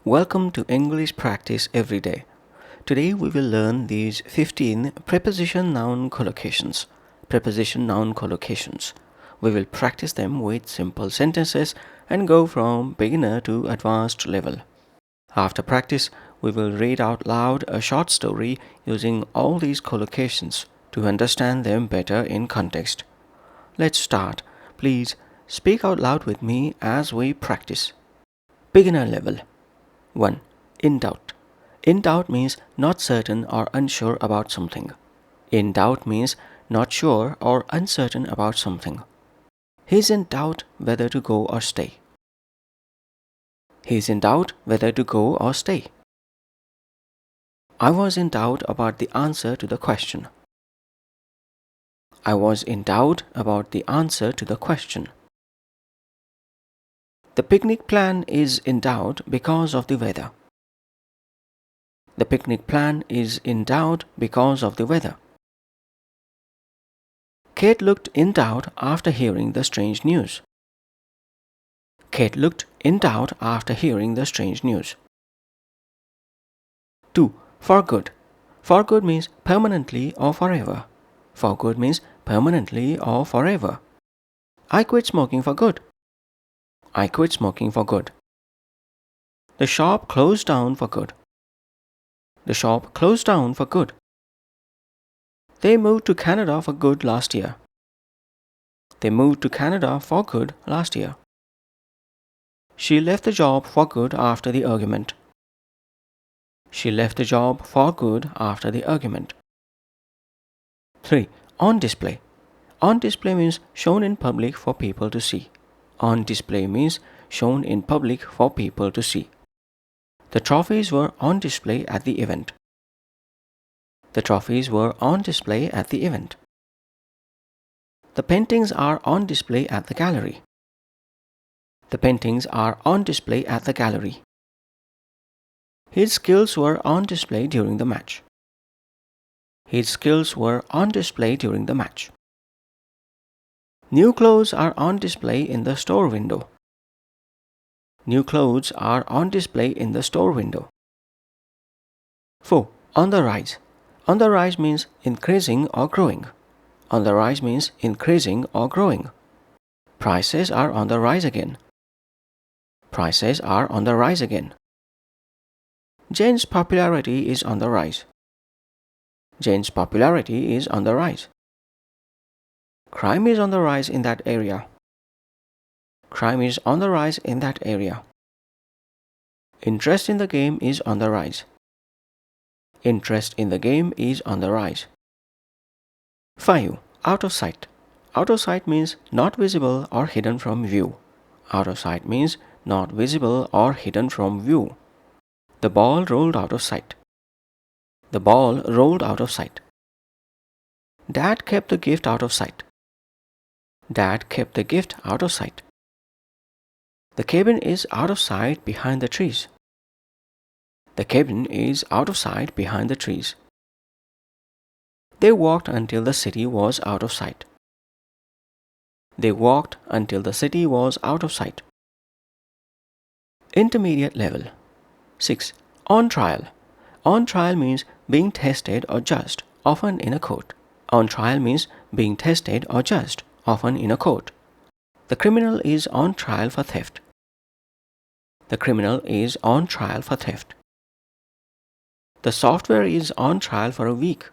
Welcome to English Practice Every Day. Today we will learn these 15 preposition-noun collocations. Preposition-noun collocations. We will practice them with simple sentences and go from beginner to advanced level. After practice, we will read out loud a short story using all these collocations to understand them better in context. Let's start. Please speak out loud with me as we practice. Beginner level. 1. In doubt. In doubt means not certain or unsure about something. In doubt means not sure or uncertain about something. He's in doubt whether to go or stay. He's in doubt whether to go or stay. I was in doubt about the answer to the question. I was in doubt about the answer to the question. The picnic plan is in doubt because of the weather. The picnic plan is in doubt because of the weather. Kate looked in doubt after hearing the strange news. Kate looked in doubt after hearing the strange news. 2. For good. For good means permanently or forever. For good means permanently or forever. I quit smoking for good. I quit smoking for good. The shop closed down for good. The shop closed down for good. They moved to Canada for good last year. They moved to Canada for good last year. She left the job for good after the argument. She left the job for good after the argument. 3. On display. On display means shown in public for people to see. On display means shown in public for people to see. The trophies were on display at the event. The trophies were on display at the event. The paintings are on display at the gallery. The paintings are on display at the gallery. His skills were on display during the match. His skills were on display during the match. New clothes are on display in the store window. New clothes are on display in the store window. 4. On the rise. On the rise means increasing or growing. On the rise means increasing or growing. Prices are on the rise again. Prices are on the rise again. Jane's popularity is on the rise. Jane's popularity is on the rise. Crime is on the rise in that area. Crime is on the rise in that area. Interest in the game is on the rise. Interest in the game is on the rise. 5. Out of sight. Out of sight means not visible or hidden from view. Out of sight means not visible or hidden from view. The ball rolled out of sight. The ball rolled out of sight. Dad kept the gift out of sight. Dad kept the gift out of sight. The cabin is out of sight behind the trees. The cabin is out of sight behind the trees. They walked until the city was out of sight. They walked until the city was out of sight. Intermediate level. 6. On trial. On trial means being tested or judged, often in a court. On trial means being tested or judged, often in a court. The criminal is on trial for theft. The criminal is on trial for theft. The software is on trial for a week.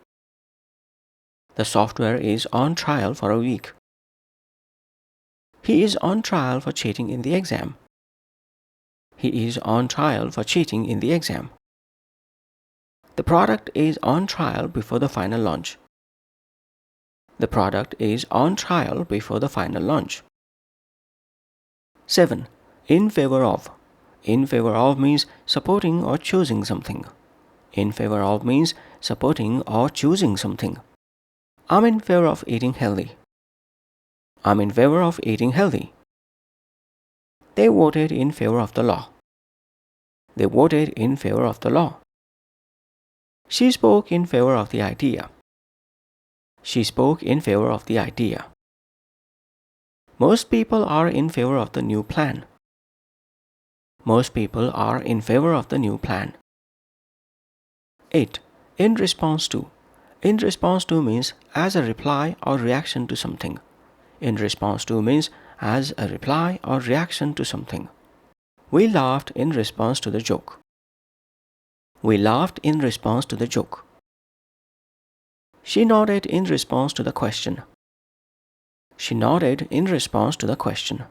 The software is on trial for a week. He is on trial for cheating in the exam. He is on trial for cheating in the exam. The product is on trial before the final launch. The product is on trial before the final launch. 7. In favor of. In favor of means supporting or choosing something. In favor of means supporting or choosing something. I'm in favor of eating healthy. I'm in favor of eating healthy. They voted in favor of the law. They voted in favor of the law. She spoke in favor of the idea. She spoke in favor of the idea. Most people are in favor of the new plan. Most people are in favor of the new plan. 8. In response to. In response to means as a reply or reaction to something. In response to means as a reply or reaction to something. We laughed in response to the joke. We laughed in response to the joke. She nodded in response to the question. She nodded in response to the question.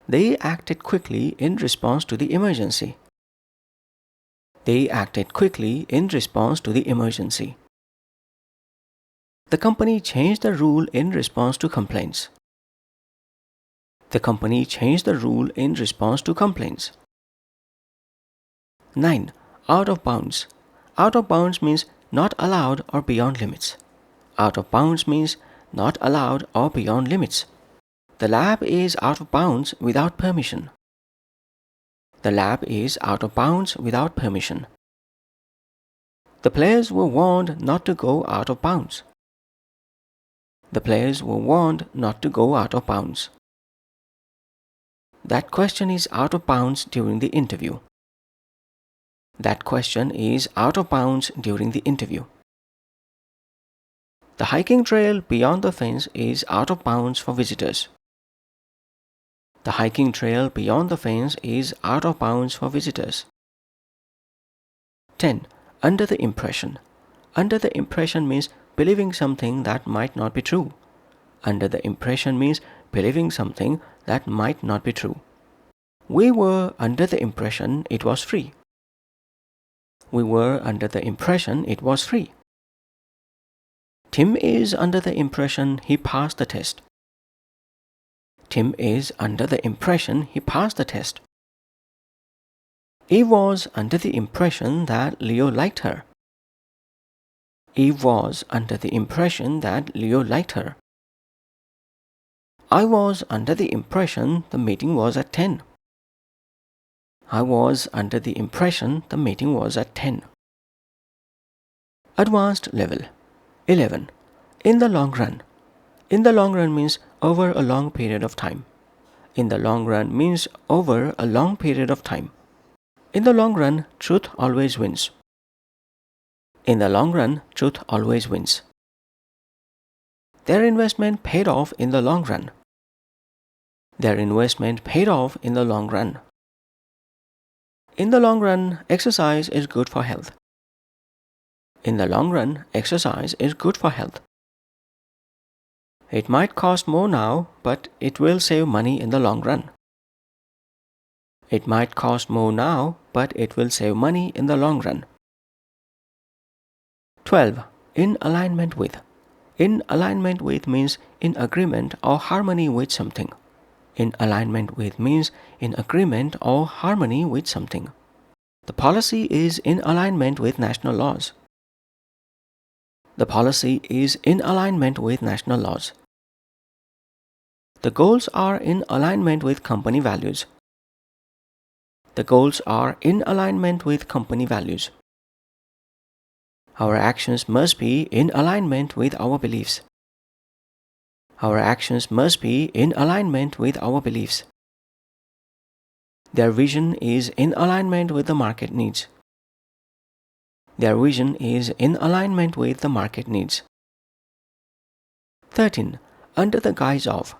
They acted quickly in response to the emergency. They acted quickly in response to the emergency. The company changed the rule in response to complaints. The company changed the rule in response to complaints. 9. Out of bounds. Out of bounds means not allowed or beyond limits. Out of bounds means not allowed or beyond limits. The lab is out of bounds without permission. The lab is out of bounds without permission. The players were warned not to go out of bounds. The players were warned not to go out of bounds. That question is out of bounds during the interview. That question is out of bounds during the interview. The hiking trail beyond the fence is out of bounds for visitors. The hiking trail beyond the fence is out of bounds for visitors. 10. Under the impression. Under the impression means believing something that might not be true. Under the impression means believing something that might not be true. We were under the impression it was free. We were under the impression it was free. Tim is under the impression he passed the test. Tim is under the impression he passed the test. Eve was under the impression that Leo liked her. Eve was under the impression that Leo liked her. I was under the impression the meeting was at 10. I was under the impression the meeting was at 10. Advanced level. 11. In the long run. In the long run means over a long period of time. In the long run means over a long period of time. In the long run, truth always wins. In the long run, truth always wins. Their investment paid off in the long run. Their investment paid off in the long run. In the long run, exercise is good for health. In the long run, exercise is good for health. It might cost more now, but it will save money in the long run. It might cost more now, but it will save money in the long run. 12. In alignment with. In alignment with means in agreement or harmony with something. In alignment with means in agreement or harmony with something. The policy is in alignment with national laws. The policy is in alignment with national laws. The goals are in alignment with company values. The goals are in alignment with company values. Our actions must be in alignment with our beliefs. Our actions must be in alignment with our beliefs. Their vision is in alignment with the market needs. Their vision is in alignment with the market needs. 13. Under the guise of.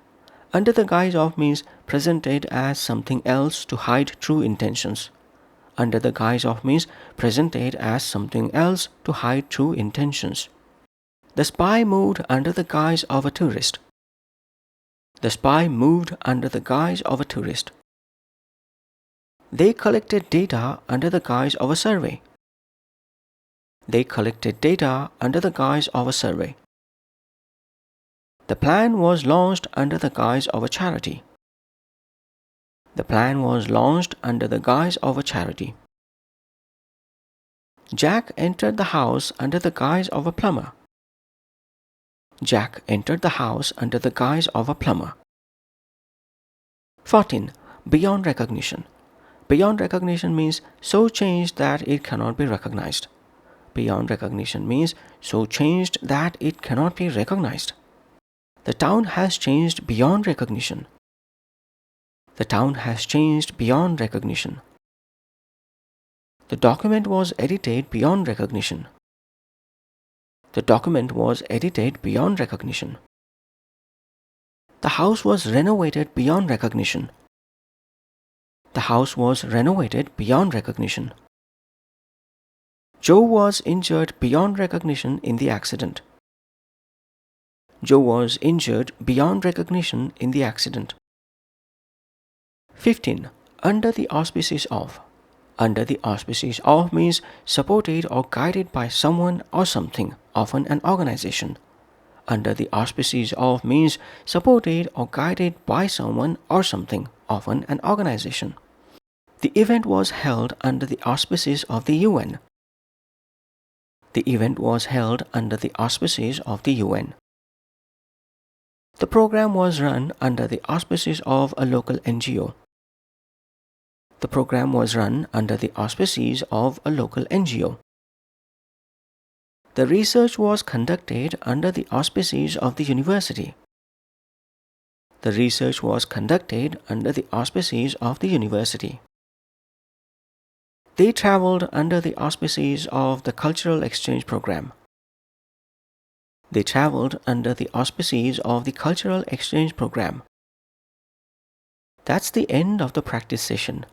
Under the guise of means presented as something else to hide true intentions. Under the guise of means presented as something else to hide true intentions. The spy moved under the guise of a tourist. The spy moved under the guise of a tourist. They collected data under the guise of a survey. They collected data under the guise of a survey. The plan was launched under the guise of a charity. The plan was launched under the guise of a charity. Jack entered the house under the guise of a plumber. Jack entered the house under the guise of a plumber. 14. Beyond recognition. Beyond recognition means so changed that it cannot be recognized. Beyond recognition means so changed that it cannot be recognized. The town has changed beyond recognition. The town has changed beyond recognition. The document was edited beyond recognition. The document was edited beyond recognition. The house was renovated beyond recognition. The house was renovated beyond recognition. Joe was injured beyond recognition in the accident. Joe was injured beyond recognition in the accident. 15. Under the auspices of. Under the auspices of means supported or guided by someone or something, often an organization. Under the auspices of means supported or guided by someone or something, often an organization. The event was held under the auspices of the UN. The event was held under the auspices of the UN. The program was run under the auspices of a local NGO. The program was run under the auspices of a local NGO. The research was conducted under the auspices of the university. The research was conducted under the auspices of the university. They traveled under the auspices of the cultural exchange program. They traveled under the auspices of the cultural exchange program. That's the end of the practice session.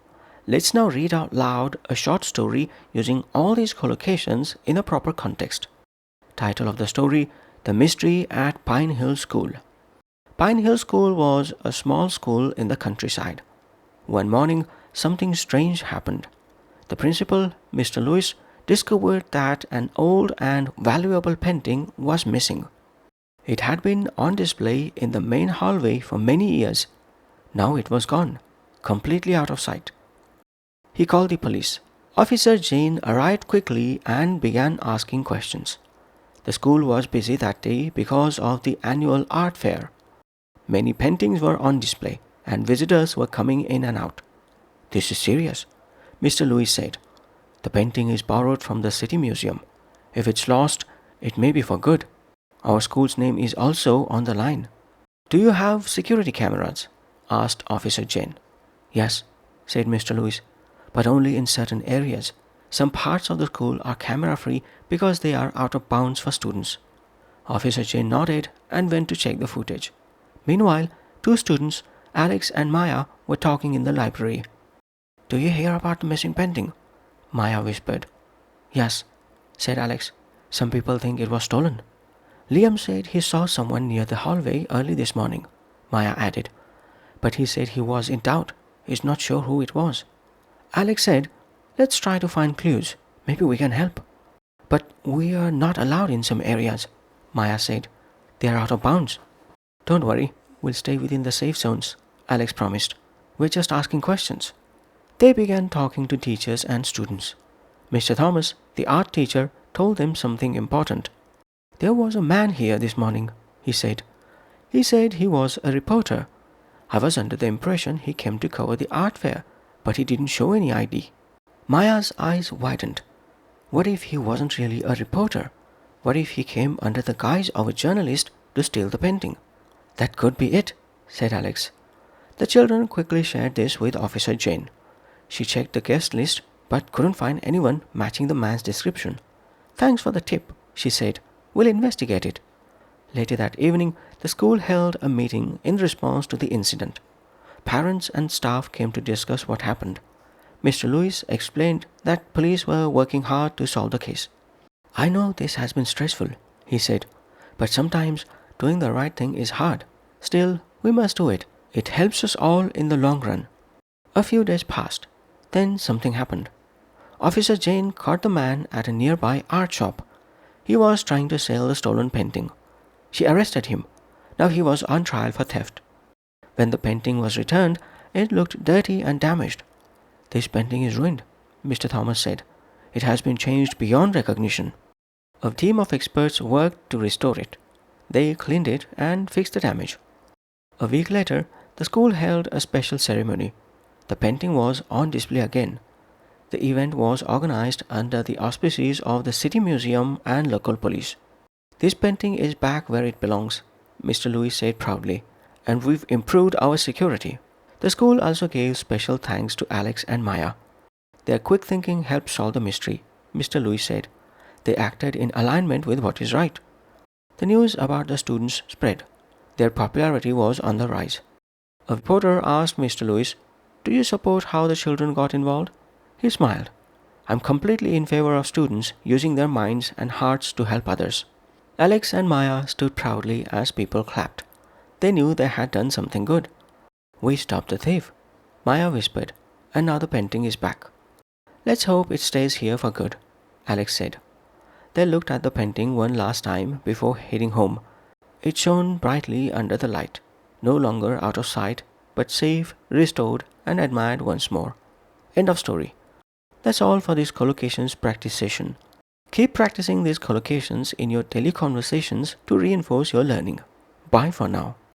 Let's now read out loud a short story using all these collocations in a proper context. Title of the story: The Mystery at Pine Hill School. Pine Hill School was a small school in the countryside. One morning, something strange happened. The principal, Mr. Lewis, discovered that an old and valuable painting was missing. It had been on display in the main hallway for many years. Now it was gone, completely out of sight. He called the police. Officer Jane arrived quickly and began asking questions. The school was busy that day because of the annual art fair. Many paintings were on display, and visitors were coming in and out. "This is serious," Mr. Lewis said. "The painting is borrowed from the city museum. If it's lost, it may be for good. Our school's name is also on the line." "Do you have security cameras?" asked Officer Jane. "Yes," said Mr. Lewis, "but only in certain areas. Some parts of the school are camera-free because they are out of bounds for students." Officer Jane nodded and went to check the footage. Meanwhile, two students, Alex and Maya, were talking in the library. "Do you hear about the missing painting?" Maya whispered. "Yes," said Alex. "Some people think it was stolen." "Liam said he saw someone near the hallway early this morning," Maya added. "But he said he was in doubt. He's not sure who it was." Alex said, "Let's try to find clues. Maybe we can help." "But we are not allowed in some areas," Maya said. "They are out of bounds." "Don't worry, we'll stay within the safe zones," Alex promised. "We're just asking questions." They began talking to teachers and students. Mr. Thomas, the art teacher, told them something important. "There was a man here this morning," he said. "He said he was a reporter. I was under the impression he came to cover the art fair, but he didn't show any ID." Maya's eyes widened. What if he wasn't really a reporter? What if he came under the guise of a journalist to steal the painting? "That could be it," said Alex. The children quickly shared this with Officer Jane. She checked the guest list but couldn't find anyone matching the man's description. "Thanks for the tip," she said. "We'll investigate it." Later that evening, the school held a meeting in response to the incident. Parents and staff came to discuss what happened. Mr. Lewis explained that police were working hard to solve the case. "I know this has been stressful," he said, "but sometimes doing the right thing is hard. Still, we must do it. It helps us all in the long run." A few days passed. Then something happened. Officer Jane caught the man at a nearby art shop. He was trying to sell the stolen painting. She arrested him. Now he was on trial for theft. When the painting was returned, it looked dirty and damaged. "This painting is ruined," Mr. Thomas said. "It has been changed beyond recognition." A team of experts worked to restore it. They cleaned it and fixed the damage. A week later, the school held a special ceremony. The painting was on display again. The event was organized under the auspices of the City Museum and local police. "This painting is back where it belongs," Mr. Lewis said proudly, "and we've improved our security." The school also gave special thanks to Alex and Maya. Their quick thinking helped solve the mystery, Mr. Lewis said. They acted in alignment with what is right. The news about the students spread. Their popularity was on the rise. A reporter asked Mr. Lewis, "Do you support how the children got involved?" He smiled. "I'm completely in favor of students using their minds and hearts to help others." Alex and Maya stood proudly as people clapped. They knew they had done something good. "We stopped the thief," Maya whispered, "and now the painting is back." "Let's hope it stays here for good," Alex said. They looked at the painting one last time before heading home. It shone brightly under the light, no longer out of sight, but safe, restored, and admired once more. End of story. That's all for this collocations practice session. Keep practicing these collocations in your daily conversations to reinforce your learning. Bye for now.